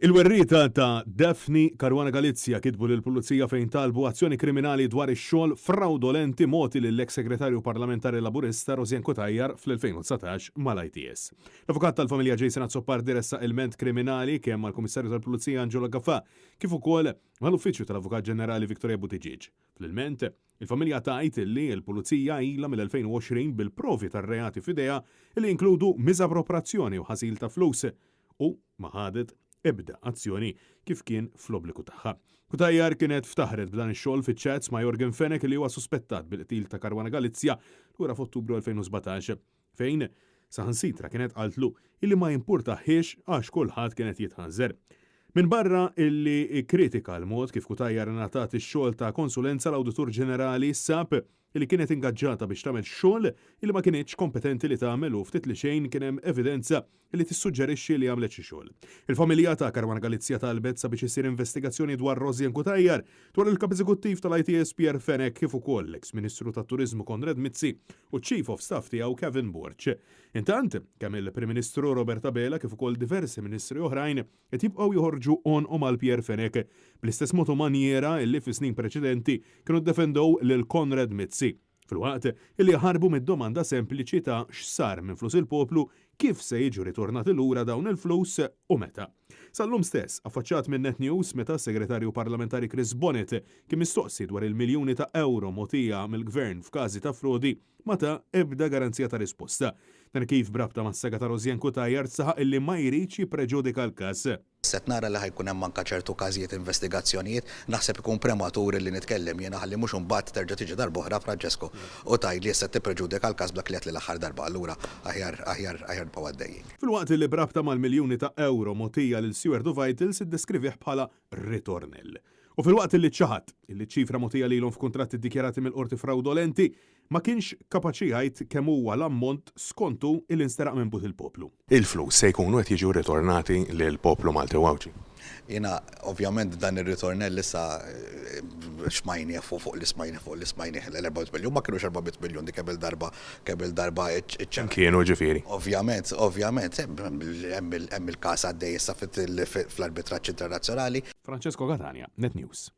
Il-werrieta ta' Daphne Caruana Galizia kitbu lill-Pulizija fejn talbu azzjoni kriminali dwar ix-xogħol fraudolenti moti lill-eks segretarju parlamentari laburista Rosien Cutajar fl-2019 mal-ITS. L-avukat tal-familja Jason Azzoppar diressa ilment kriminali kemm mal-Kummissarju tal-Pulizija Angelo Gaffà kif ukoll mal-Uffiċċju tal-Avukat Ġenerali Viktorija Buttigieg. Fl-ilment, il-familja tgħid li l-Pulizija ilha mill-2020 bil-provi tar-reati f'idejha li jinkludu miżappropriazzjoni u ħasil ta' flus u ma ħadet ebda azzjoni kif kien fl-obbligu tagħha. Cutajar kienet ftaħret b'dan ix-xogħol fiċ-chats ma' Jorgen Fenek li huwa suspettat bil-qtil ta' Caruana Galizia lura f'Ottubru 2017 fejn saħansitra kienet qaltlu illi ma jimpurtaħiex għax kulħadd kienet jitħanżer. Min barra illi kritika l-mod kif Cutajar ngħatat ix-xogħol ta' konsulenza l-Awditur Ġenerali sab illi kienet ingaġġata biex tagħmel xogħol illi ma kienitx kompetenti li tagħmel u ftit li xejn kien hemm evidenza li tissuġġerixxi li għamlet xi xogħol. Il-familja ta' Caruana Galizia talbet sabiex isir investigazzjoni dwar Rosien Cutajar, dwar il-kap eżekuttiv tal-ITS Pierre Fenek kif ukoll l-eks-Ministru tat-Turiżmu Konrad Mizzi u Chief of Staff tiegħu Kevin Borch. Intant, kemm il-Prim Ministru Robert Abela kif ukoll diversi ministri oħrajn qed jibqgħu joħorġu onhom għal Pierre Fenek bl-istess mod u manjera illi fi snin preċedenti kienu ddefendew lil Konrad Mizzi. Fil-waqt illi ħarbu mid-domanda sempliċi ta' x'sar minn flus il-poplu, kif se jiġu ritornati lura dawn il-flus u meta. Sal-lum stess, affaċċat minn Net News meta s-Segretarju Parlamentari Chris Bonnet kien mistoqsi dwar il-miljuni ta' euro mogħtija mill-Gvern f'każi ta' frodi ma ta' ebda garanzija ta' risposta. Dan kif brabta mas-sega ta' Rosien Cutajar saħaq illi ma jridx jippreġudika l-każ. Set nara li ħajkun hemm anke ċertu każijiet investigazzjonijiet, naħseb ikun prematur li nitkellem jiena ħalli mhux imbagħad terġa' tiġi darba oħra Francesco u tgħid li issa tippreġudika l-każ b'dak li qed l-aħħar darba allura aħjar nibqgħu għaddejjin. Fil-waqt li brabta mal-miljuni ta' euro mogħtija lil Stewart Vitals iddeskrivih bħala ritornell. U fil-waqt li ċaħat illi ċifra mogħtija lilhom f'kuntratti ddikjarati mill-qorti fraudolenti ma kienx kapaċi jgħid kemm huwa l-ammont skontu il-insteraq minn but il-poplu. Il-flus se jkunu qed jiġu ritornati lill-poplu Malti Wawġi. Jiena ovvjament dan ir-ritornell issa xmajni fuq l-ismajni l-4 miljun ma kienux 4 miljun di kemm darba kienu ġifieri. Ovvjament hemm il-każ għaddej issa fl-arbitraġġ internazzjonali. Francesco Catania, Net News.